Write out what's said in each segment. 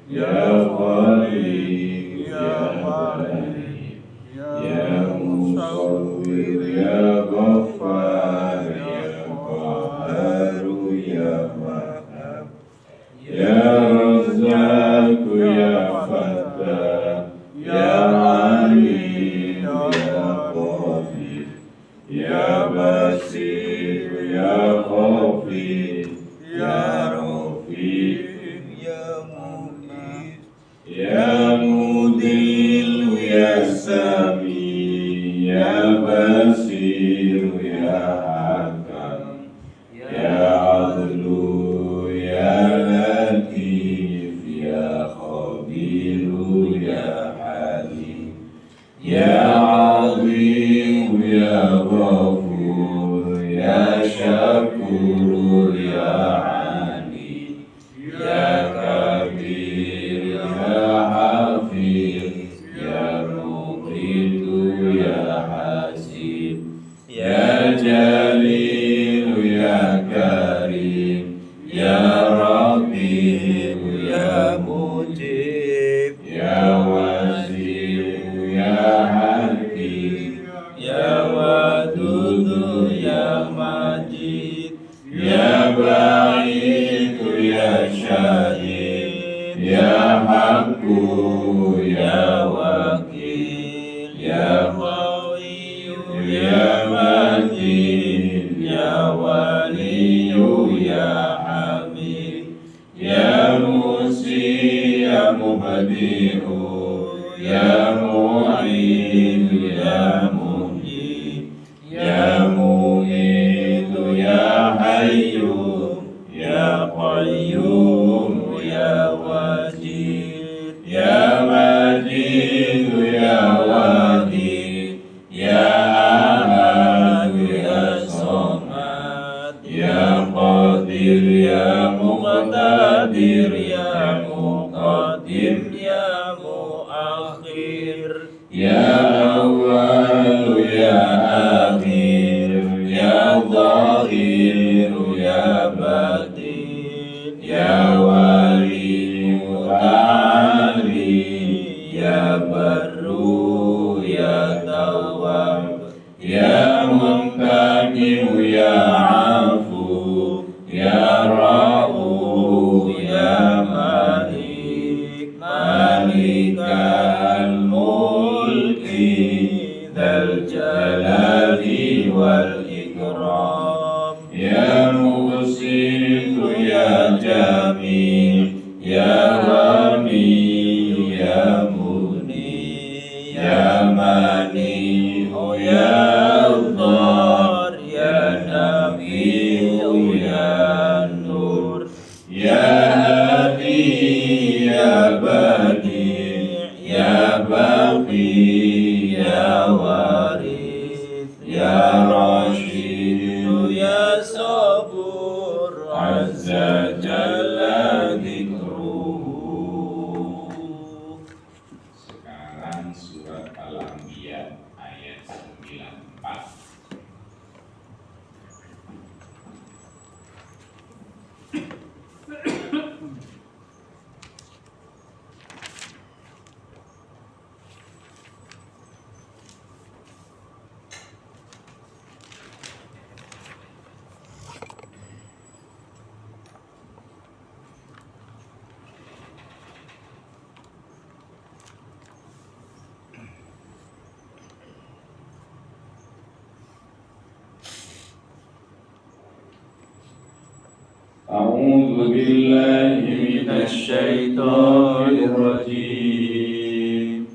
Ya Khaliq, Ya Bari, Ya Musawwir, Ya Ghaffar, Ya Qahharu, Ya Wahhab, Ya Razzaq, Ya Fattah, Ya Alim, Ya Qadir, Ya Basir, Ya Khafi, Ya Rafiq, Ya Mughith, Ya Mudil, Ya Sami, Ya Basir, Ya Hakam, Ya Adlu, Ya Latif, Ya Khabiru, Ya Halim, Ya Azim, Ya Ghafur, Ya Syakur, Ya Ali, Ya Kabir, Ya Hafiz, Ya Muqitu, Ya Hasib, Ya Jalil, Ya Karim, Ya Raqib, Ya Mujib, Ya Wazir, Ya Hakim, Ya Wadud, Ya Majid, Ya Ba'id, Ya Syahid, Ya Haqqu, Ya Wakil, Ya Qawi, Ya Matin, Ya Waliyu, Ya Hamid, Ya Musi, Ya Mubadi'u, Ya Mu'id, Ya Muhyi, Ya Mumitu, Ya Hayyu, Ya Qayyum, Ya Wajid, Ya Majid, Ya Wahid, Ya Ahad, Ya Somad, Ya Qadir, Ya Muqtadir, Ya Muqaddim, Ya Muakhir, Ya Awwal, Ya Akhir, Ya Zahir, Ya Batin, Ya Wali, Muta'ali, Ya Barru, Ya Tawwab, Ya Muntakim, Ya Afu, Ya Ra'uf, Ya Malik, Malikal Mulki, Dzal Jalali wal Ikram, Ya Muqsit, Ya Jami, Ya Ghani, Ya Mughni, Ya Mani, Ya Allah, Ya Nafi, Ya Nur, Ya Hadi, Ya Badi, Ya Baqi, Ya Waris, Ya Rashid, Ya Sabur, Azza Jalla Dzikruhu. Sekarang surat Al-Anbiya ayat 94. أعوذ بالله من الشيطان الرجيم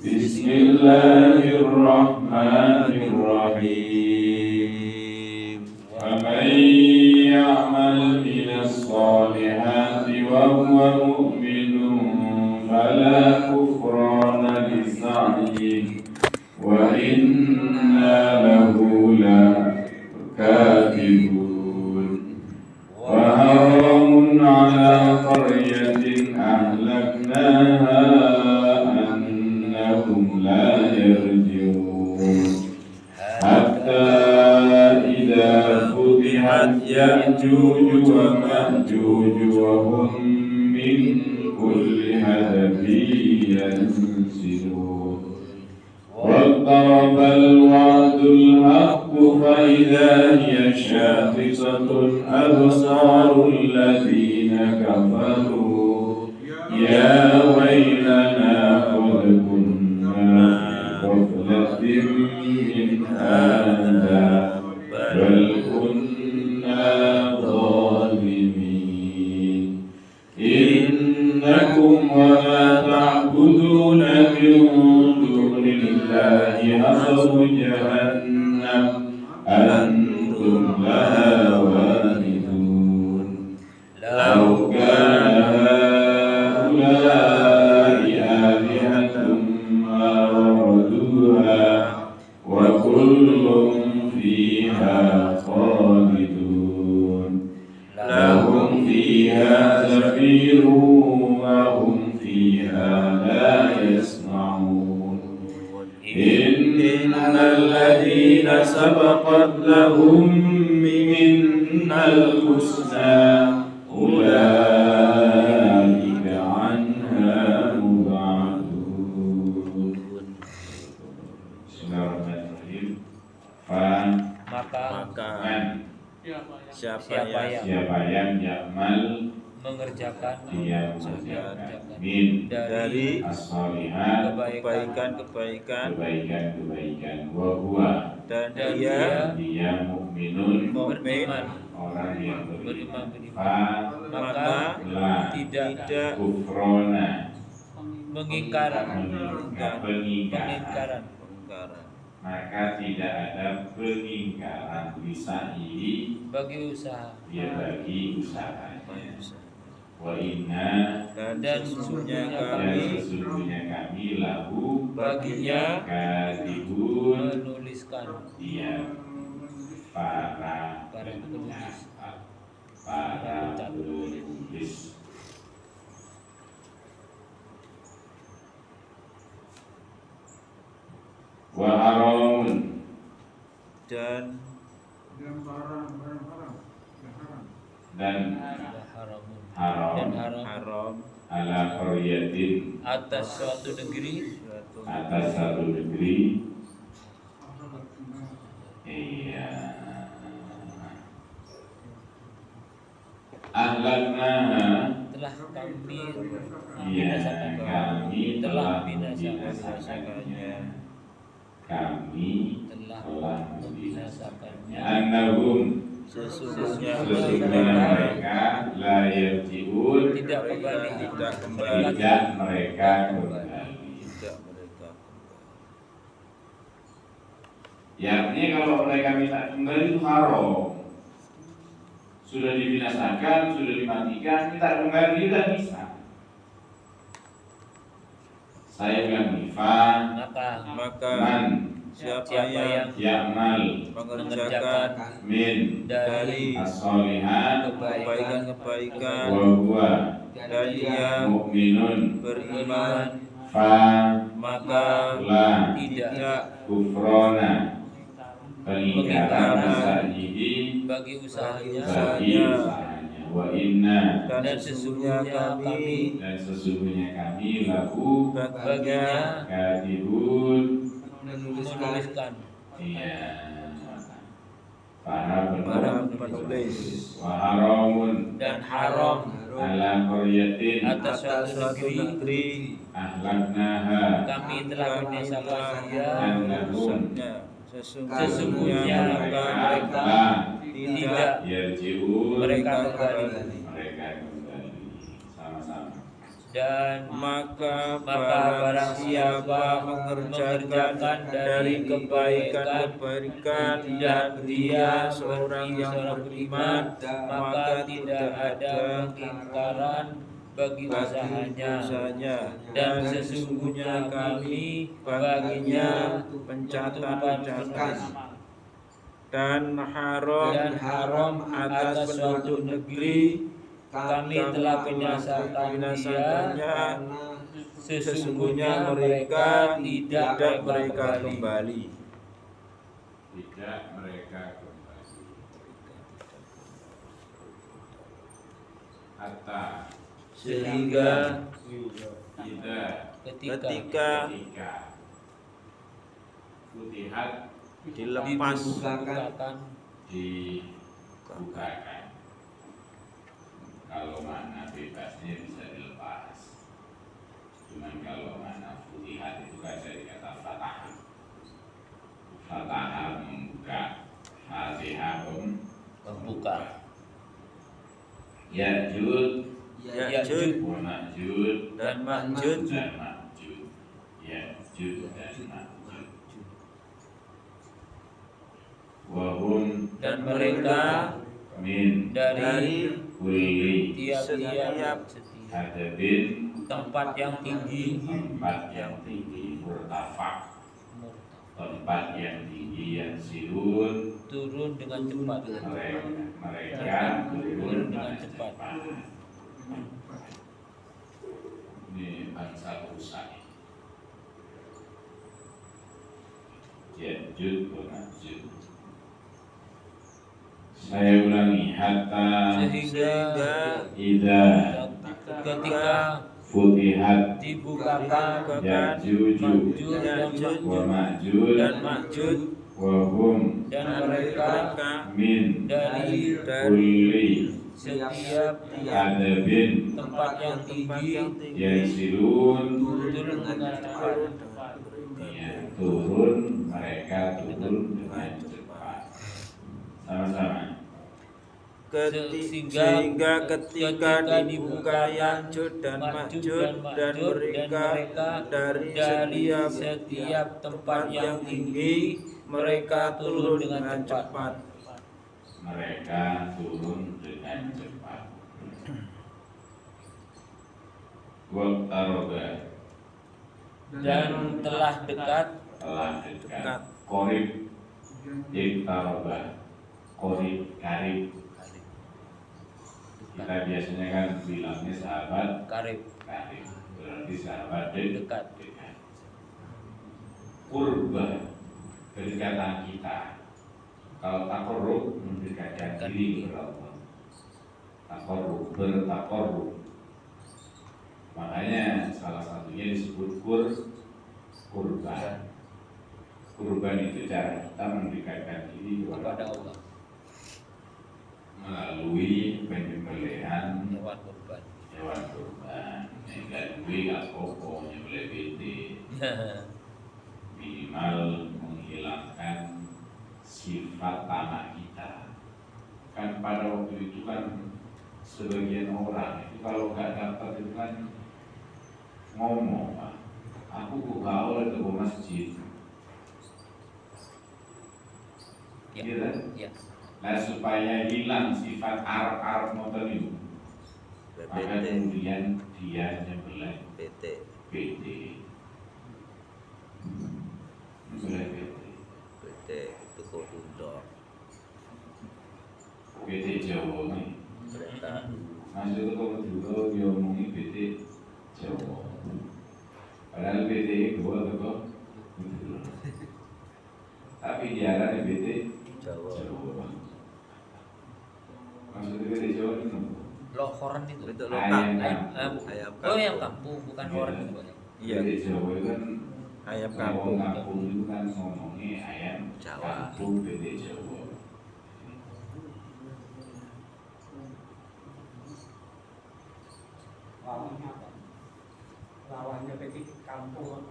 بسم الله الرحمن الرحيم ومن يعمل من الصالحات وهو مؤمن فلا كفران لسعيه وإنا له لكاتبون وحرام على قرية أهلكناها أنهم لا يرجعون حتى إذا فتحت يأجوج ومأجوج وهم من كل بالهدف ينسلون واقترب الوعد الحق فإذا هي شاخصة أبصار الذين كفروا يا ويلنا قد كنا في غفلة من هذا بل كنا ظالمين إنكم وما تعبدون من دون الله حصب جهنم أنتم لها واردون لو كان هؤلاء آلهة ما وردوها وكل فيها خالدون لهم فيها زفير وهم فيها لا يسمعون إن الذين سبقت لهم منا الحسنى أولئك عنها مبعدون. Bismillahirrahmanirrahim. Maka siapa yang yamal mengerjakan min dari as-shalihat kebaikan wa huwa dan dia mukminun beriman orang yang beriman maka tidak kufrona pengingkaran maka tidak ada pengingkaran lisahi bagi usaha wa inna dan sesungguhnya kami lahu baginya kadibun menuliskan dia para penulis. Wa haramun dan haram ala qaryatin atas suatu negeri iya ahlakna telah kami binasakannya annahum sesungguhnya mereka la yarji'un tidak kembali yakni kalau mereka minta kembali itu haram, sudah dibinasakan, sudah dimatikan, minta kembali tidak bisa. Saya bilang maka siapa yang ya'mal mengerjakan min dari as-shalihat kebaikan wa huwa dan dia mu'minun beriman maka tidak kufrona pengingkaran bagi usahanya wa inna dan sesungguhnya kami lahu baginya kadibun menuliskan para penulis wa haramun dan haram ala qaryatin atas suatu negeri ahlaknaha kami telah binasakan dia sesungguhnya mereka tidak yarji'un mereka kembali sama-sama. Dan maka barang siapa mengerjakan dari kebaikan dan dia seorang yang beriman, maka tidak ada pengingkaran bagi usahanya, dan sesungguhnya kami baginya pencatatan dan haram atas suatu negeri kami telah binasakannya, sesungguhnya mereka tidak mereka kembali. Hatta sehingga Ida ketika Futihat dilepas dibukakan dibukakan. Kalau makna bebasnya bisa dilepas. Cuman kalau makna futihat itu kan dari kata fatah. Fatah membuka, Fatihah membuka. Ya'jud Ya'jud wa Ma'jud dan Ma'jud dan Ma'jud. Ya'jud dan Ma'jud. Wahum dan mereka min Dari kulli tiap-tiap hadabin tempat yang tinggi, tempat yang tinggi murtafak, tempat yang tinggi yang silun turun dengan cepat. mereka turun dengan cepat. Ini bangsa rusak. Ya'jud wa Ma'jud. Saya ulangi, hatta Sehingga idza ketika futihat dibukakan Ya'juj Ma'juj wa Ma'jud dan Ma'jud wa hum dan mereka min dari kulli setiap hadabin tempat yang tinggi yansilun turun dengan cepat. ya, turun mereka turun dengan cepat. Sama-sama. sehingga ketika dibuka Ya'juj dan Ma'juj dan mereka dari setiap tempat yang tinggi mereka turun dengan cepat. Mereka turun dengan cepat. Waqtaroba Dan telah dekat Qorib Iqtaroba Qorib karib. Kita biasanya kan bilangnya sahabat karib, karib, berarti sahabat dekat. Qurba kedekatan kita. Kalau takorrub mendekatkan diri kepada Allah. Takorrub, bertakorrub. Makanya salah satunya disebut kurban. Kurban itu cara kita mendekatkan diri Kepada kepada Allah melalui penyembelihan hewan kurban. hewan kurban. Enggak duit, enggak pokok, nyembelih bete. Minimal menghilangkan sifat tanah kita. Kan pada waktu itu kan sebagian orang itu kalau nggak dapat itu kan ngomong, Pak, aku kok gak oleh ke masjid. Ya. Iya kan? Ya. Nah supaya hilang sifat Arab motor itu, maka kemudian dia nyembelih PT BT. Nyembelih BT. PT itu kuda BT Jawa nih. kereta Maksudnya kalau dulu diomongi BT Jawa. Padahal BT gua kok tapi diarani BT Jawa. Jawa. Maksudnya BT Jawa itu Lohoran itu. Itu ayam lokal. kampung. Ayam Oh, yang kampung. kampung bukan horan itu. Iya. BT Jawa itu kan Ayam kampung kampung. kampung itu kan ngomongnya ayam Jawa. kampung BT Jawa. Lawannya apa? Lawannya PT kampung.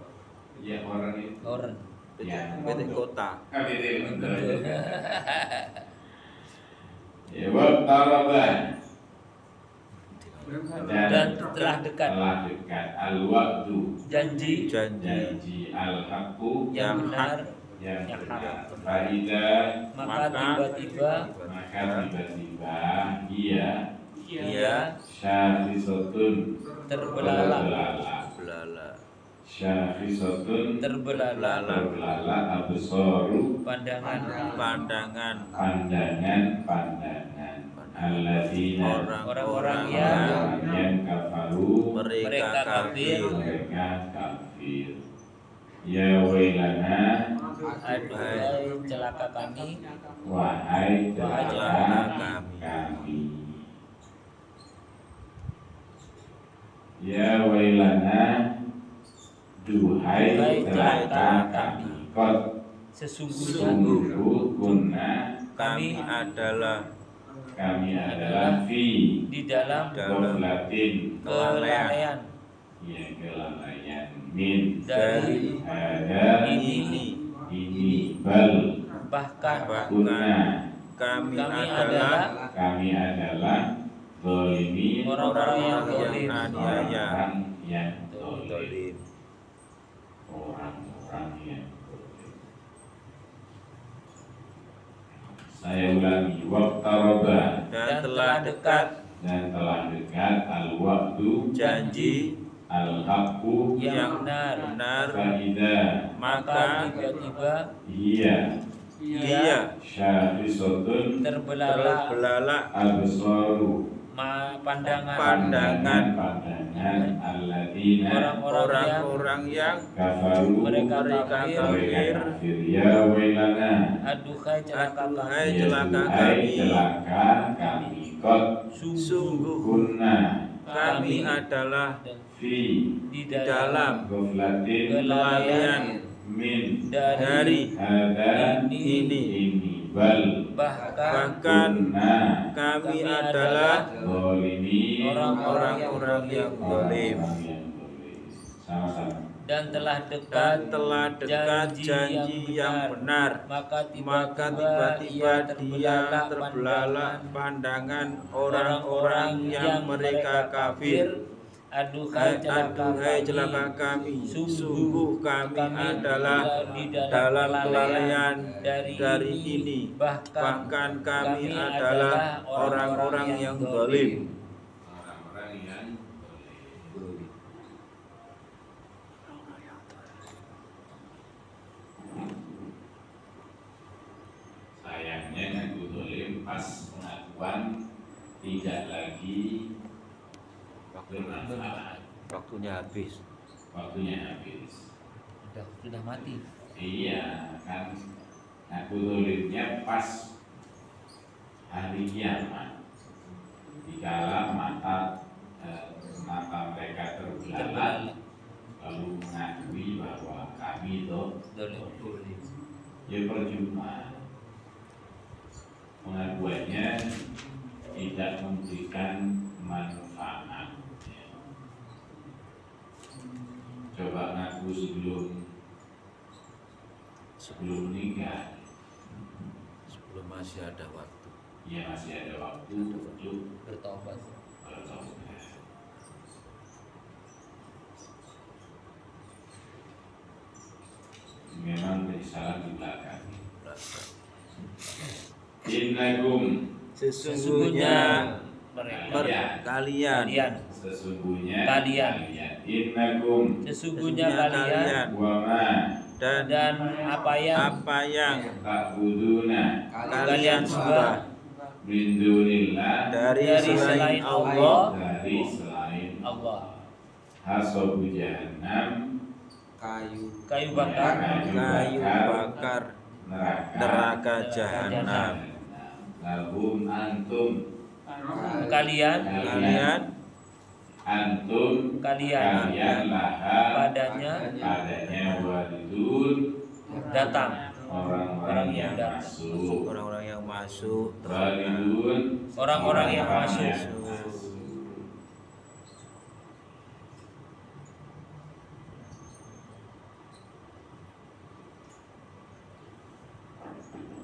Ya orang itu. Horan. Ya, PT kota. BT ya waqtaraba Dan telah dekat telah dekat al-waqtu janji janji al-haqqu yang benar, yang yang benar. hak. Faida maka tiba-tiba maka tiba-tiba ia Iya. syakhisatun terbelalak Belala. syakhisatun terbelalak terbelalak absaru pandangan Pandangan pandangan alladzina orang-orang yang kafaru mereka kafir. mereka kafir. Ya wailana aduhai celaka kami wahai celaka kami. kami. Ya wailana, duhai celaka kami. Kot Sesungguhnya sungguh kunna kami adalah fi di dalam ghaflatin, kelalaian ya kelalaian min dari ada ini bal bahkan kunna kami kami adalah zalimin, orang-orang yang zalim. aniaya. orang yang zalim. Zalim. Orang-orang yang zalim. Saya ulangi, waqtaraba, Dan telah dekat al-waqtu janji al-haqqu yang benar. fa'idha Maka maka tiba-tiba ia syakhisatun terbelalak absaru pandangan alladzina orang-orang yang kafaru mereka kafir. kafir. Ya wailana, aduhai celaka Aduhai kami. celaka hai kami. celaka kami. Qad Sungguh kunna kami adalah fi di di dalam ghaflatin kelalaian min dari hada ini. bal bahkan kunna Kami adalah zalimin, orang-orang yang zalim. Sama-sama. dan telah Dan telah dekat janji yang benar. maka Maka tiba-tiba tiba-tiba dia terbelalak pandangan orang-orang yang mereka kafir. aduhai celaka kami. Sungguh kami adalah di dalam kelalaian dari ini. bahkan Bahkan kami adalah orang-orang yang zalim. Orang-orang yang zalim. Sayangnya ngaku zalim pas pengakuan tidak lagi bermanfaat. Waktunya habis. Waktunya habis. sudah mati. Iya kan, ngaku zalimnya pas hari kiamat, dikala mata mereka terbelalak, lalu mengakui bahwa kami itu Zalim. ya percuma. Pengakuannya tidak memberikan manfaat. Coba ngaku sebelum nikah, Sebelum masih ada waktu. ya masih ada waktu untuk Bertobat. bertobat. Memang kesalahan di belakang. Innakum, Sesungguhnya mereka kalian sesungguhnya Kalian. Innakum sesungguhnya kalian wama dan apa yang ta'buduna kalian sembah min dunillah, dari selain Allah, dari selain Allah, hasabu jahannam, kayu bakar, kayu bakar neraka jahanam. lahum antum, kalian antum kalian laha padanya waridun, datang orang-orang yang masuk, Orang-orang yang masuk waridun, orang-orang yang masuk.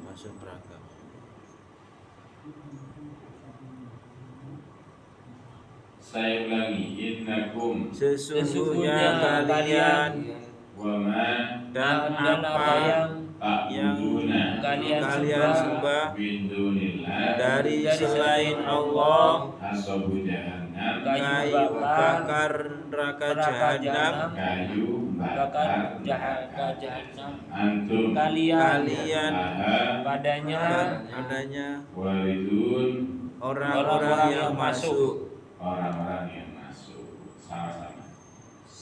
masuk neraka. Saya ulangi, innakum Sesungguhnya kalian wama dan apa apa yang ta'buduna kalian sembah min dunillah, dari selain Allah, hasabu jahannam, kayu bakar neraka jahanam. kayu bakar bakar neraka jahanam. antum Kalian laha padanya adanya waridun, orang-orang yang masuk. orang-orang yang masuk. Sama-sama.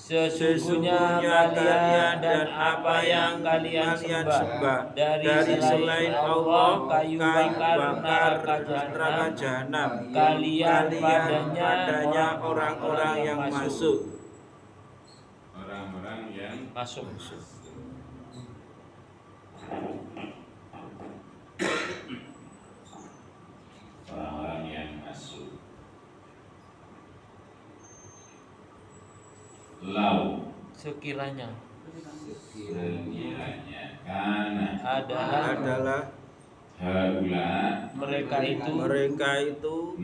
Sesungguhnya kalian dan apa yang kalian sembah dari selain Allah, kayu bakar neraka jahanam, kalian padanya orang-orang yang masuk. Orang-orang yang masuk. orang-orang yang masuk. Lau Sekiranya karena adalah haula mereka itu Mereka itu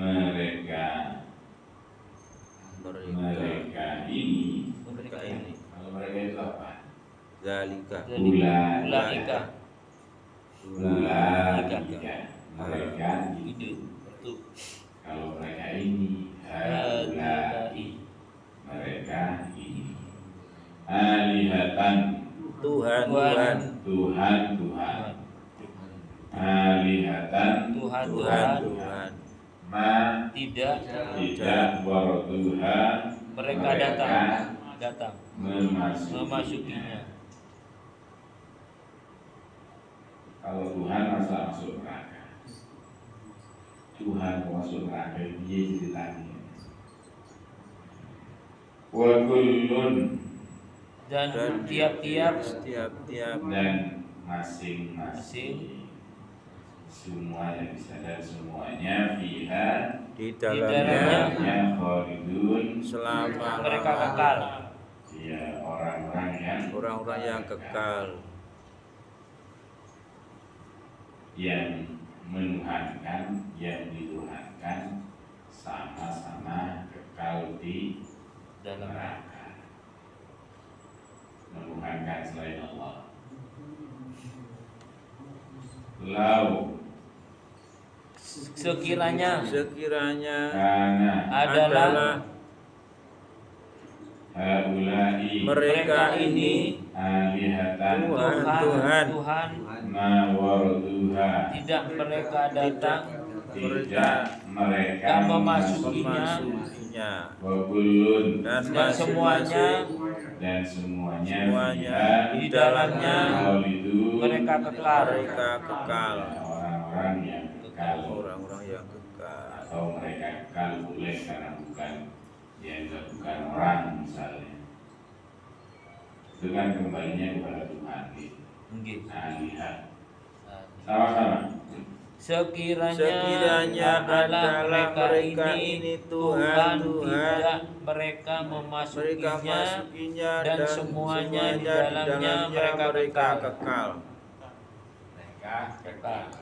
mereka ini kalau mereka itu apa? Zalika. ulaika Mereka itu. Kalau mereka ini haulai, mereka ini alihatan, Tuhan alihatan, Tuhan ma tidak waroduha, mereka datang memasukinya. Kalau Tuhan masa masuk neraka, Tuhan masuk neraka dia ceritanya. Wa kullun, Dan tiap-tiap dan masing-masing semuanya bisa dan semuanya fiha di dalamnya yang khalidun, selama mereka kekal. ya orang-orang yang kekal. yang menuhankan, yang dituhankan sama-sama kekal di Dalam neraka. Menuhankan selain Allah. Lau sekiranya karena adalah haulai mereka ini alihatan Tuhan ma waroduha, tidak mereka datang tidak mereka dan memasukinya, wa kullun, dan dan semuanya fiha di dalamnya khalidun, mereka kekal. orang-orang yang kekal, atau mereka kekal boleh karena bukan orang misalnya, itu kan kembalinya kepada Tuhan gitu. Lihat sama-sama. Sekiranya adalah mereka ini Tuhan tidak mereka memasukinya, dan semuanya di dalamnya mereka kekal. Mereka kekal.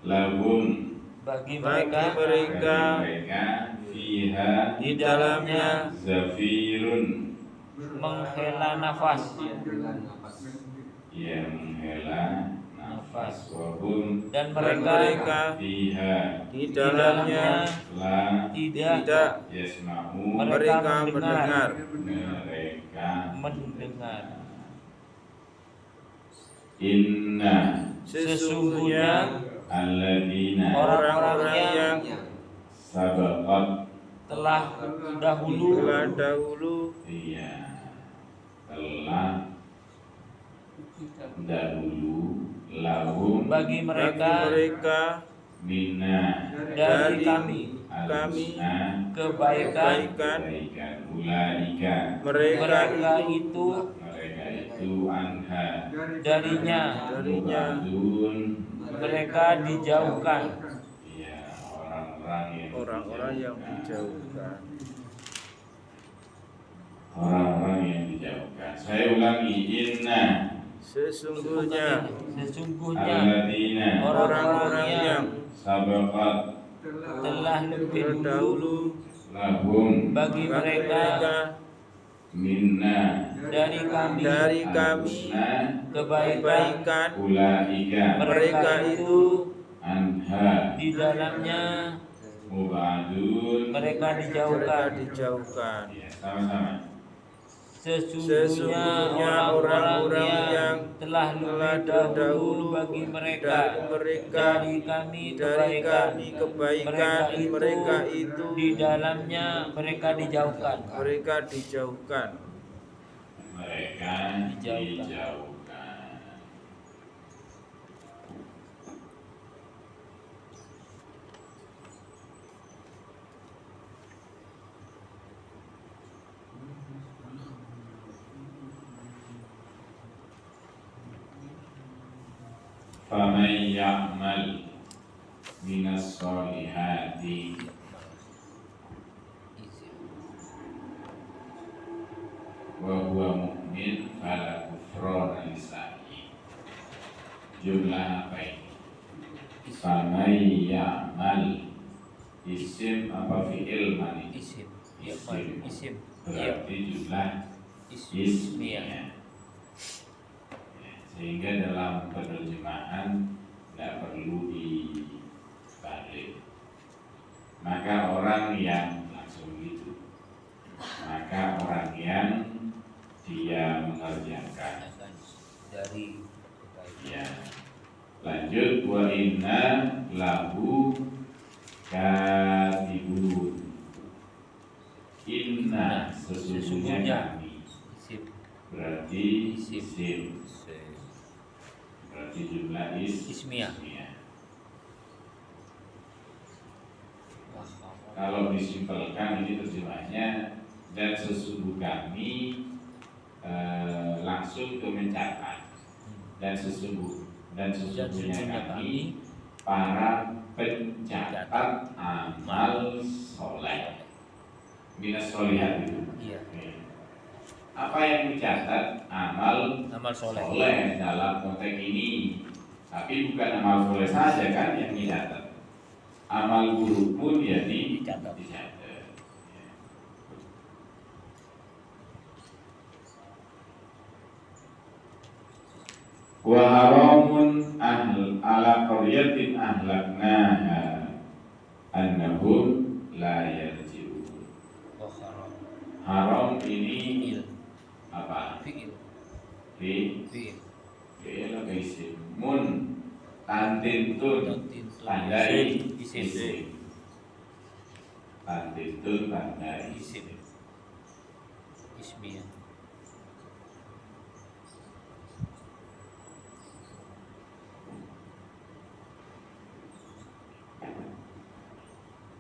Lahum, Bagi mereka fiha di dalamnya zafirun, menghela nafas, yang menghela nafas, wahum, dan mereka fiha di dalamnya la tidak yasma'u, mereka mendengar. Inna Sesungguhnya alladzina orang-orang yang sabaqat telah dahulu iya telah dahulu lahum bagi mereka minna dari kami al-husna kebaikan, ulaika mereka itu anha darinya mu'adun, mereka dijauhkan. ya Orang-orang yang dijauhkan. orang-orang yang dijauhkan. Saya ulangi, inna Sesungguhnya alladzina orang-orang yang sabaqat telah lebih dahulu lahum bagi mereka minna dari kami al-husna kebaikan, ulaika mereka itu anha di dalamnya Mubadun. mereka Mereka dijauhkan. dijauhkan. Ya, sama-sama. Sesungguhnya orang-orang yang telah lebih dahulu bagi mereka dari kami kebaikan, mereka itu di dalamnya mereka dijauhkan. Mereka dijauhkan. Mereka dijauhkan. Faman ya'mal minas solihati wa huwa mu'min fala kufrana lisa'i. Jumlah apa ini? Faman ya'mal, isim apa fi'il mani? Isim. Berarti jumlah ismiyah. Sehingga dalam penerjemahan tidak perlu dibalik. Maka orang yang langsung gitu, maka orang yang dia mengerjakan Dari ya. Lanjut, wa inna lahu katibun. Inna sesungguhnya kami, isim. berarti isim. Berarti jumlah Ismiyah. Kalau disimpelkan ini terjemahnya, dan sesungguh kami langsung ke mencatat, dan sesungguhnya kami para pencatat amal soleh. Minas solihat itu. Iya. Apa yang dicatat? Amal soleh dalam konteks ini. Tapi bukan amal soleh saja kan yang dicatat. Amal buruk pun ya dicatat. Wa haramun ala qaryatin ahlaknaha annahum la yarji'un. Haram ini apa? Fi'il atau isim. Mun tantintun tandai isim. Tantintun tandai isim. Ismiyah.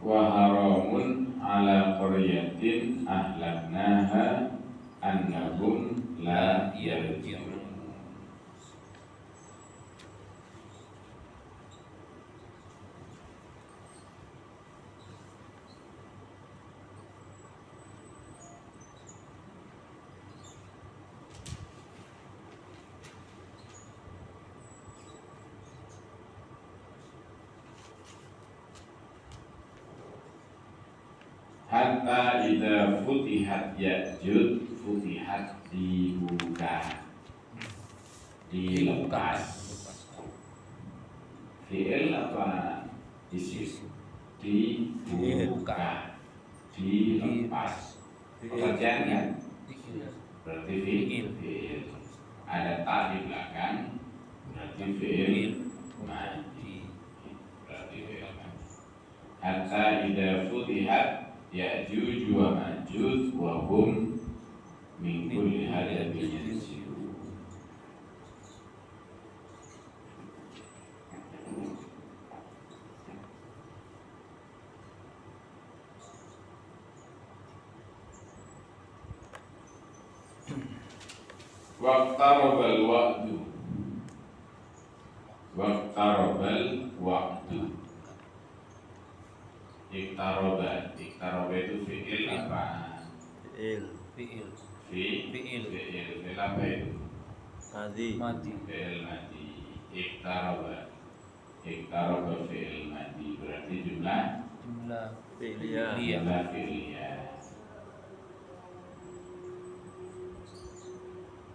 Wa haramun ala qaryatin ahlaknaha annahum la yarji'un. Hatta idza futihat Ya'juj, futihat dibuka, dilepas. Fi'il apa isim? Dibuka, dilepas. Pekerjaan kan? Berarti fi'il. Ada ta di belakang, berarti fi'il madi. Berarti fi'il madi. Hatta idza futihat Ya'juj wa Ma'juj wa hum min kulli hadabin yansilun. Waqtarabal waqtu. Waqtarabal waqtu. Iktaroba itu fi'il apa? Fi'il apa itu? Mati. Fi'il mati. Iktaroba fi'il mati. Berarti jumlah Fi'liyah. jumlah fi'liyah.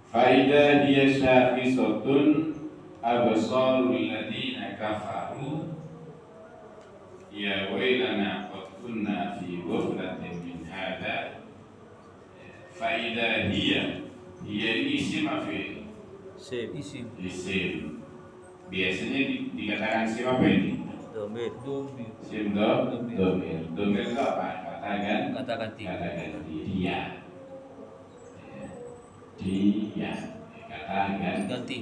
Faida dia syakhisatun absarul ladina kafaru ya wailana qad kunna fi ghaflatin min hadha fa idza hiya ini isim maf'ul. Sim. Isim. Biasanya dikatakan isim apa ini? Domir. Isim domir. Domir itu apa? Kata ganti. Dia. Dia. Kata ganti.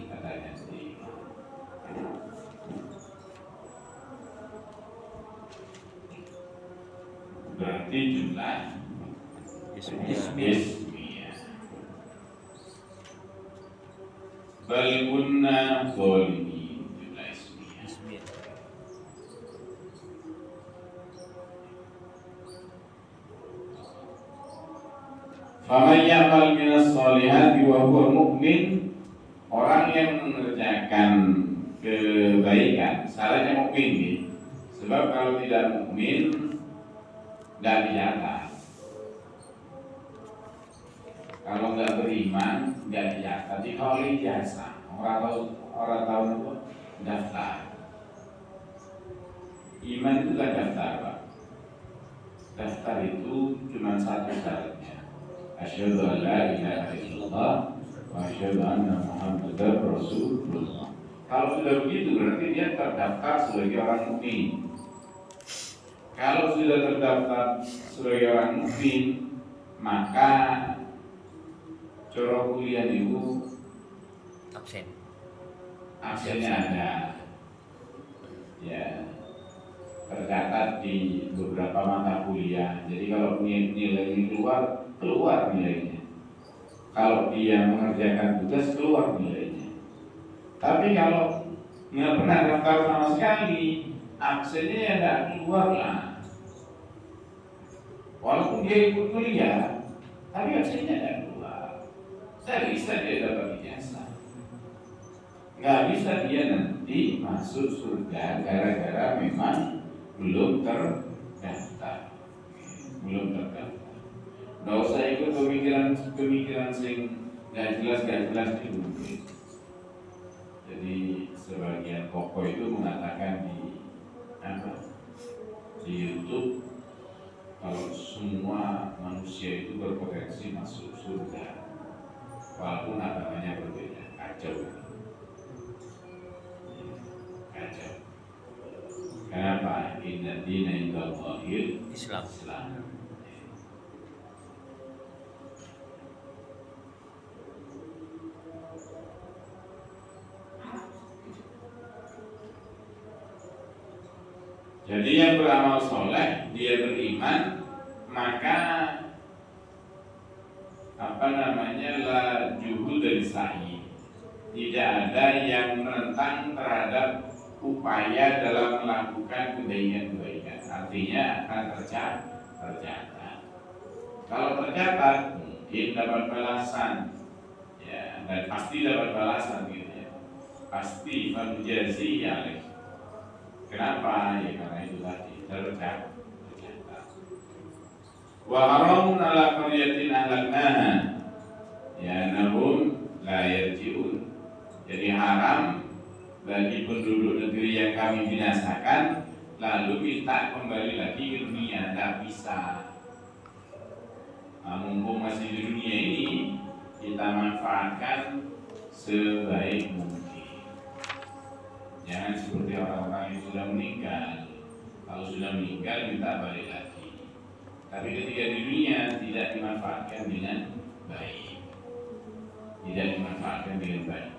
Berarti jumlah ismiyah. Bal kunna zalimin, jumlah ismiyah. Faman ya'mal minas solihati wa huwa mu'min, orang yang mengerjakan kebaikan syaratnya mukmin nih. Sebab kalau tidak mukmin nggak dicatat. Kalau nggak beriman nggak dicatat. Jadi kalau ijazah orang tahu itu daftar. Iman itu kan daftar, Pak. Daftar itu cuma satu syaratnya. Asyhadu an la ilaha illallah wa asyhadu anna Muhammadar Rasulullah. Kalau sudah begitu berarti dia terdaftar sebagai orang mukmin. Kalau sudah terdaftar sebagai orang mukmin, maka curah kuliah itu absennya ada, ya, tercatat di beberapa mata kuliah. Jadi kalau nilainya keluar nilainya. Kalau dia mengerjakan tugas keluar nilainya. Tapi kalau nggak pernah daftar sama sekali, absennya ya nggak keluar lah. Walaupun dia ikut kuliah, tapi absennya nggak keluar. Nggak bisa dia dapat ijazah. Nggak bisa dia nanti masuk surga gara-gara memang belum terdaftar. Nggak usah ikut pemikiran sing nggak jelas itu. Jadi sebagian tokoh itu mengatakan di YouTube, kalau semua manusia itu berpotensi masuk surga, walaupun agamanya berbeda, kacau. Kenapa? Inna dina indallahil Islam. Jadi yang beramal soleh, dia beriman, maka la juhud dari sahi. Tidak ada yang menentang terhadap upaya dalam melakukan kebaikan. Artinya akan tercatat. Kalau tercatat, mungkin dapat balasan, ya, dan pasti dapat balasan gitu ya. Pasti fanjazi alaih. Kenapa? Ya karena itu tadi tercatat. Wa haramun ala qaryatin ahlaknaha, ya namun la yarji'un. Jadi haram bagi penduduk negeri yang kami binasakan lalu minta kembali lagi ke dunia, tidak bisa. Mumpung masih di dunia ini, kita manfaatkan sebaik mungkin. Jangan seperti orang-orang yang sudah meninggal. Kalau sudah meninggal minta balik lagi. Tapi ketika di dunia tidak dimanfaatkan dengan baik.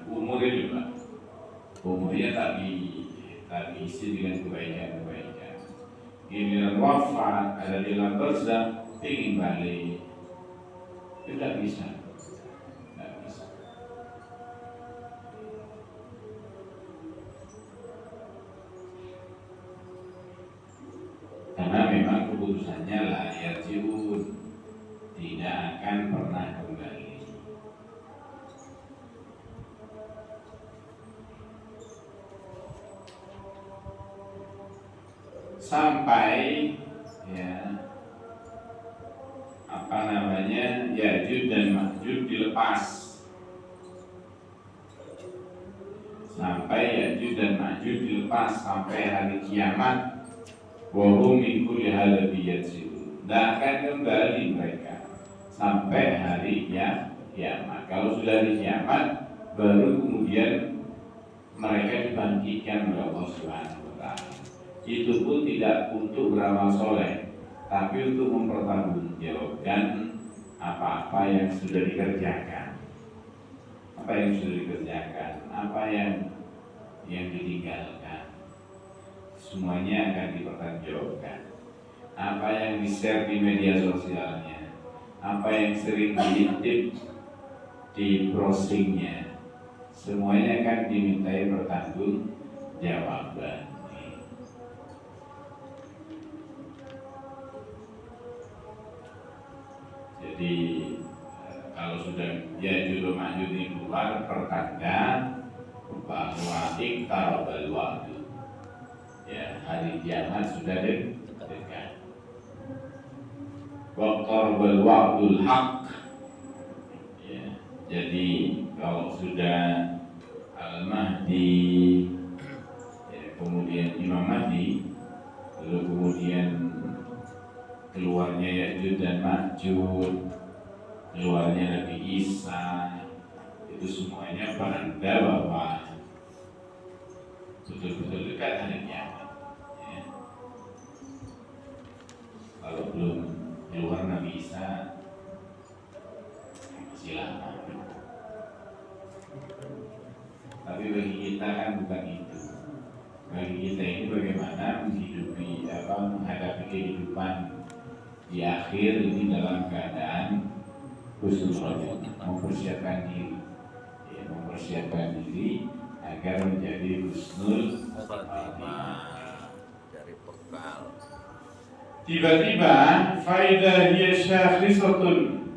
Umurnya juga. Umurnya tak diisi dengan kebaikan. Giliran wafat, ada di dalam barzakh, ingin balik, tidak bisa. Karena memang keputusannya la yarji'un, tidak akan pernah kembali. Sampai Ya'juj dan Ma'juj dilepas. Sampai Ya'juj dan Ma'juj dilepas sampai hari kiamat. wa hum min kulli halabi yansirun. Tidak akan kembali mereka sampai hari kiamat. Kalau sudah hari kiamat, baru kemudian mereka dibangkitkan oleh Allah Subhanahu wa Ta'ala. Itu pun tidak untuk beramal soleh, tapi untuk mempertanggungjawabkan apa-apa yang sudah dikerjakan, apa yang ditinggalkan, semuanya akan dipertanggungjawabkan. Apa yang di-share di media sosialnya, apa yang sering diintip di browsingnya, semuanya akan dimintai pertanggungjawaban. Jadi kalau sudah Ya'juj wa Ma'juj ini keluar, pertanda bahwa iqtarabal wa'du, ya, hari kiamat sudah dekat. Waqtarabal wa'dul haqq, ya, jadi kalau sudah Al-Mahdi, ya, kemudian Imam Mahdi, lalu kemudian keluarnya Ya'juj dan Ma'juj, keluarnya Nabi Isa, itu semuanya pertanda bahwa betul-betul dekat hari kiamat, ya. Kalau belum keluar Nabi Isa, masih lama. Tapi bagi kita kan bukan itu. Bagi kita ini bagaimana menghadapi kehidupan di akhir ini dalam keadaan husnul khotimah, mempersiapkan diri agar menjadi husnul khotimah. Dari bekal. Tiba-tiba faidah hiya syakhisatun,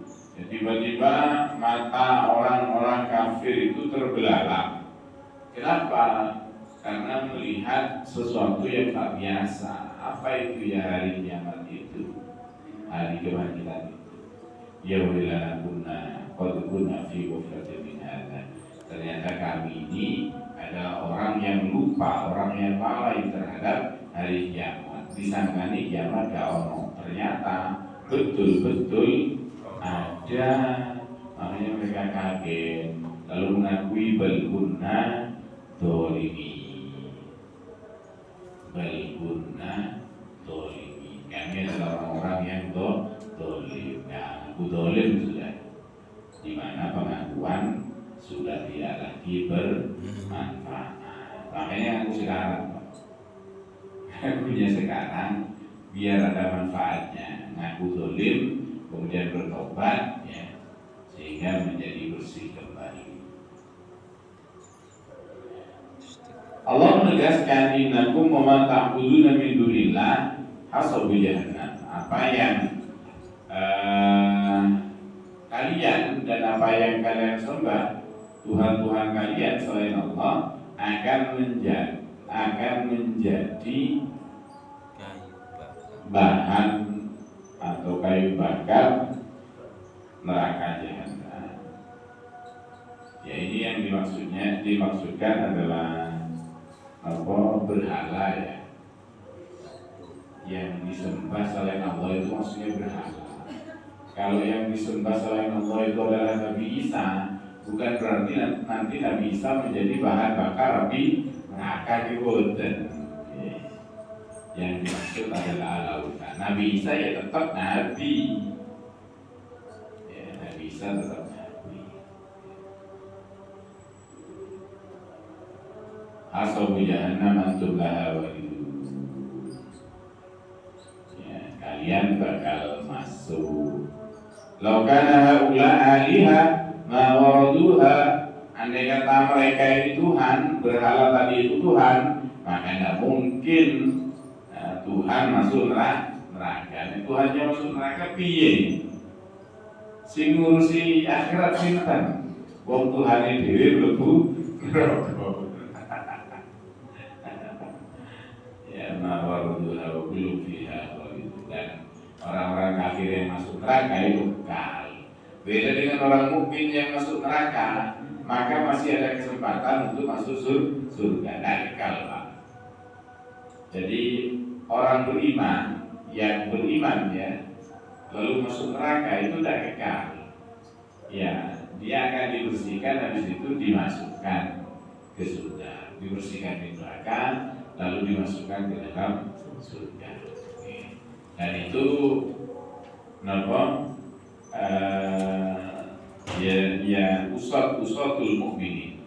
tiba-tiba mata orang-orang kafir itu terbelalak. Kenapa? Karena melihat sesuatu yang tak biasa. Apa itu ya hari kiamat itu? Hari kebangkitan itu. Ya wailana qad kunna fi ghaflatin min hadza. Ternyata kami ini adalah orang yang lupa, orang yang lalai terhadap hari kiamat. Disangkani kiamat gak ono. Ternyata betul-betul ada. Makanya mereka kaget, lalu mengakui bal kunna dzalimin. Kami adalah orang-orang yang dolim. Nah, aku dolim sudah, di mana pengakuan sudah tidak lagi bermanfaat. Makanya aku sekarang biar ada manfaatnya, ngaku dolim, kemudian bertobat, ya, sehingga menjadi bersih kembali. Allah menegaskan innakum wa ma ta'buduna min dunillah hasabu jahannam. Apa yang kalian dan apa yang kalian sembah, Tuhan-Tuhan kalian selain Allah, akan menjadi bahan atau kayu bakar neraka jahanam. Ya, ini yang dimaksudkan adalah berhala, ya. Yang disembah selain Allah itu maksudnya berhala. Kalau yang disembah selain Allah itu adalah Nabi Isa, bukan berarti nanti Nabi Isa menjadi bahan bakar api neraka diboten. Yang dimaksud adalah Allah. Nabi Isa ya tetap Nabi. Ya, Nabi Isa tetap Nabi. Hasabu jahannam antum laha waridun. Ya, kalian bakal masuk. Lau kana haula aliha ma waraduha. Andai kata mereka ini Tuhan, berhala tadi itu Tuhan, maka tidak mungkin Tuhan masuk neraka. Tuhannya masuk neraka piye? Sing ngurusi akhirat sinten? Wong Tuhane dhewe mlebu neraka. Ya mawaruduha wa kullu fiha khalidun. Dan orang-orang kafir yang masuk neraka itu kekal. Beda dengan orang mukmin yang masuk neraka, maka masih ada kesempatan untuk masuk surga. Kekal, Pak. Jadi orang beriman yang beriman ya lalu masuk neraka itu tidak kekal. Ya, dia akan dibersihkan habis itu dimasukkan ke surga, dibersihkan di neraka lalu dimasukkan ke dalam surga. Dan itu napa ya usatul mukminin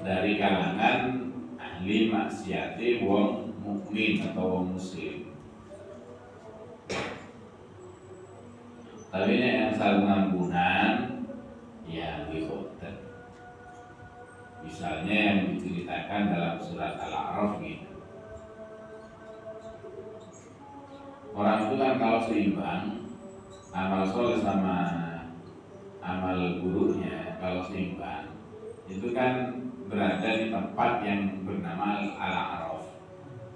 dari kalangan ahli maksiate wong mukmin atau wong muslim. Tapi yang salah pengampunan ya dihoten. Misalnya yang diceritakan dalam surat Al-A'raf gitu. Orang itu kan kalau seimbang amal soleh sama amal buruknya kalau seimbang itu kan berada di tempat yang bernama Al-A'raf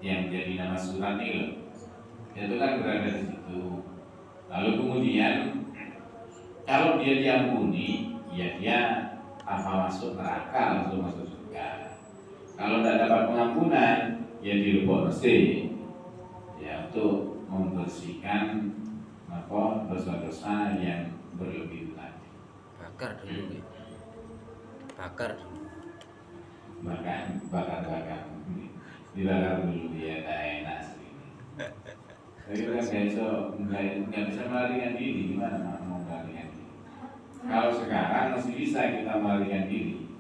yang jadi nama surat ini loh. Itu kan berada di situ. Lalu kemudian kalau dia diampuni, ya dia tanpa masuk neraka langsung masuk surga. Kalau tidak dapat pengampunan, ya dilebok nasi, ya untuk membersihkan dosa-dosa yang berlebih tadi. Bakar dulu ya. Bakar dulu. Bakar dibakar dulu ya tak enak sih. Tapi kan nggak bisa melarikan diri, gimana mau melarikan diri? Kalau sekarang masih bisa kita melarikan diri.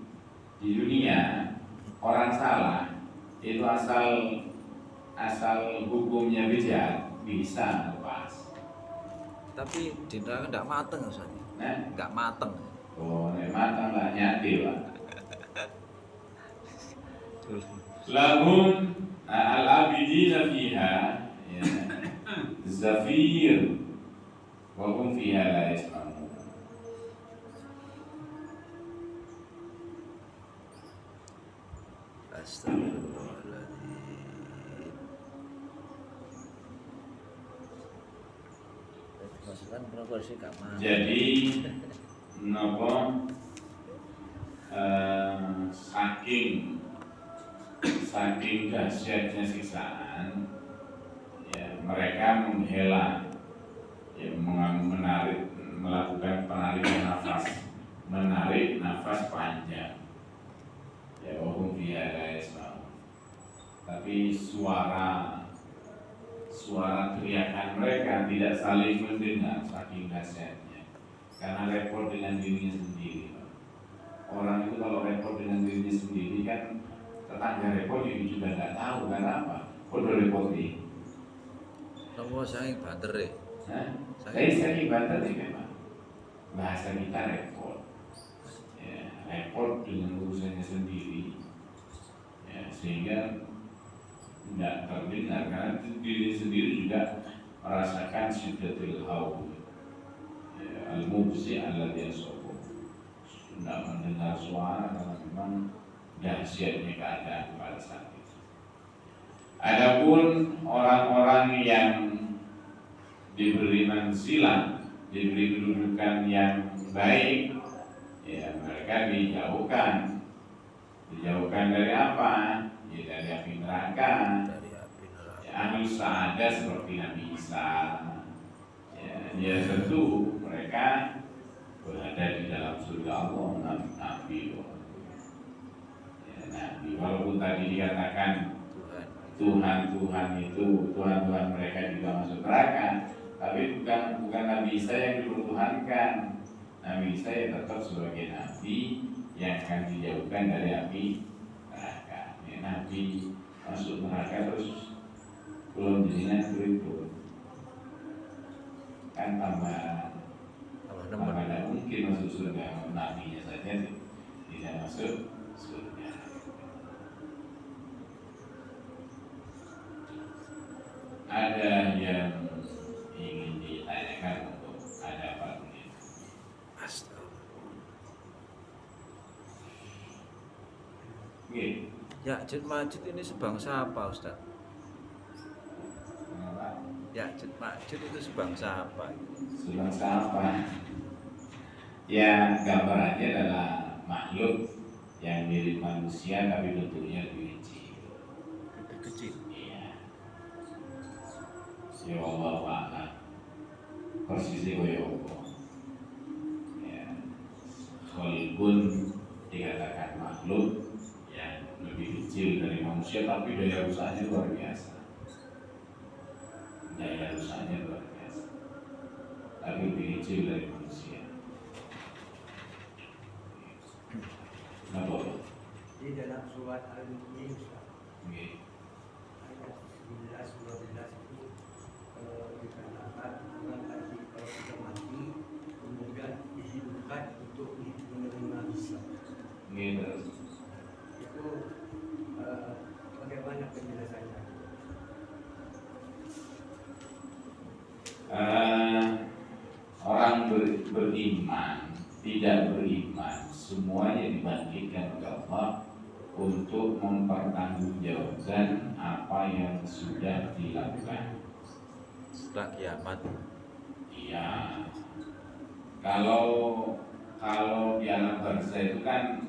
Di dunia orang salah itu asal hukumnya bejat bisa lepas. Tapi di neraka enggak mateng Ustaz. Nah, Enggak mateng. oh, matang lah nyati lah. Lahum al-abidina fiha ya, zafir wa hum fiha la yasma'un. Astagfirullahaladzim. Maksudkan berapa sih gak mateng? Jadi napa saking dahsyatnya siksaan ya mereka menghela ya melakukan menarik nafas panjang ya wahum fiha la yasma'un. Tapi suara teriakan mereka tidak saling mendengar saking dahsyatnya karena repot dengan dirinya sendiri. Orang itu kalau repot dengan dirinya sendiri kan tetangga repot ini juga nggak tahu karena apa? Udah repot nih. Nopo saking banter ya? Saking banter nih memang. Bahasa kita repot. Ya, repot dengan urusannya sendiri. Ya, sehingga nggak terdengar karena diri sendiri juga merasakan syiddatul haul. Ya, al-mubsi alladhi yasobu. Tidak mendengar suara karena memang dahsyatnya keadaan pada saat itu. Adapun orang-orang yang diberi mansilah, diberi kedudukan yang baik, ya mereka dijauhkan dari apa? Ya dari api neraka. Ya, ahli sa'adah seperti Nabi Isa. Ya tentu mereka berada di dalam surga Allah, Nabi. Nabi walaupun tadi dikatakan Tuhan mereka juga masuk neraka, tapi bukan Nabi Isa yang dipertuhankan. Nabi Isa ya tetap sebagai Nabi yang akan dijauhkan dari api neraka. Ya, Nabi masuk neraka terus belum jadinya berikut kan tambah tidak mungkin masuk surga. Nabinya saja tidak masuk surga. Ada yang ingin ditanyakan untuk ada apa ini? Ya'juj Ma'juj ini sebangsa apa Ustaz? Kenapa? Ya'juj Ma'juj itu sebangsa apa? Sebangsa apa? Ya gambarannya adalah makhluk yang mirip manusia tapi bentuknya lebih kecil. Lebih kecil. Iya. Ya Allah wa'ala persisnya kaya apa ya, khalqun dikatakan makhluk yang lebih kecil dari manusia tapi daya rusaknya luar biasa, daya rusaknya luar biasa tapi lebih kecil dari manusia. Kenapa? Di dalam surat Al-Mu'min Okay. ayat 11-12 itu dikatakan orang tadi kalau sudah mati kemudian dihidupkan untuk menerima hisab. Terus Itu bagaimana penjelasannya? orang beriman, tidak beriman, semuanya dibangkitkan oleh Allah untuk mempertanggungjawabkan apa yang sudah dilakukan. Setelah kiamat. Iya. Kalau di alam barzah itu kan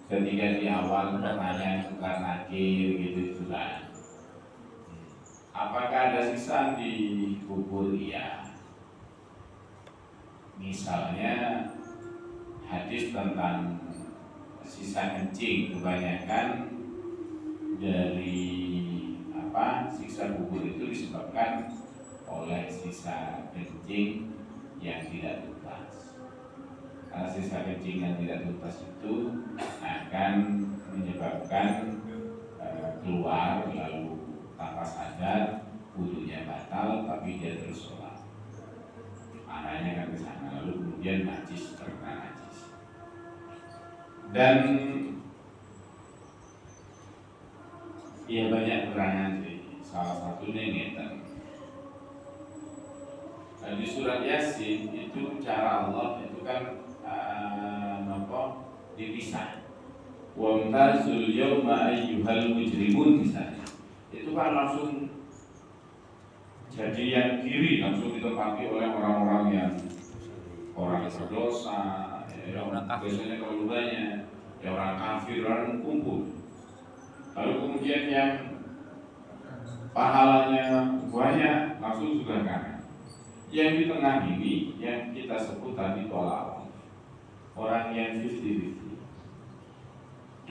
ketika di awal pertanyaan tukar nakir gitu kan. Apakah ada sisa di kubur? Iya. Misalnya hadis tentang sisa kencing, kebanyakan dari siksa kubur itu disebabkan oleh sisa kencing yang tidak tuntas. Karena sisa kencing yang tidak tuntas itu akan menyebabkan keluar lalu tanpa sadar wudunya batal tapi dia terus sholat. Arahnya kan ke sana lalu kemudian najis terkena najis. Dan ya banyak keterangan sih. Salah satunya ngeten. Di surat Yasin itu cara Allah itu kan dipisah. Wamtazul yawma ayyuhal mujrimun misalnya. Itu kan langsung jadi yang kiri langsung ditempati oleh orang-orang yang orang berdosa, Orang kafir. biasanya keluarganya, ya orang kafir, orang kumpul. Lalu kemudian yang pahalanya banyak langsung sudah kanan. Yang di tengah ini yang kita sebut tadi tolak, orang yang 50-50,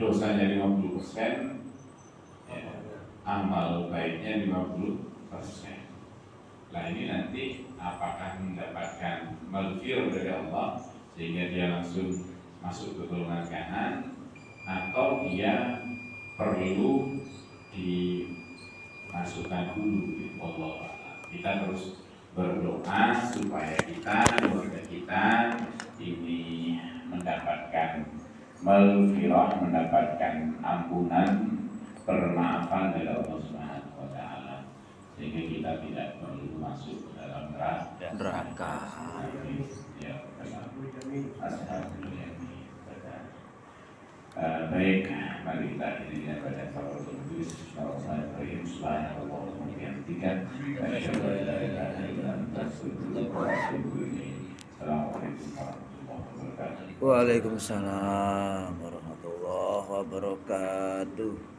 dosanya 50%, ya, amal baiknya 50%. Nah ini nanti apakah mendapatkan maghfirah dari Allah sehingga dia langsung masuk ke golongan kanan, atau dia perlu dimasukkan dulu. Allah, kita terus berdoa supaya keluarga kita ini mendapatkan maghfirah, mendapatkan ampunan, permaafan dari Allah Subhanahu wa taala, sehingga kita tidak perlu masuk ke dalam neraka. Ya, ashabul yamin. Baik, mari kita akhiri pada tafadhol tulis Bismillahirrahmanirrahim. Subhanallah wa bihamdika asyhadu an la ilaha illa anta astaghfiruka wa atubu ilaik. Assalamualaikum warahmatullahi wabarakatuh. Waalaikumsalam warahmatullahi wabarakatuh.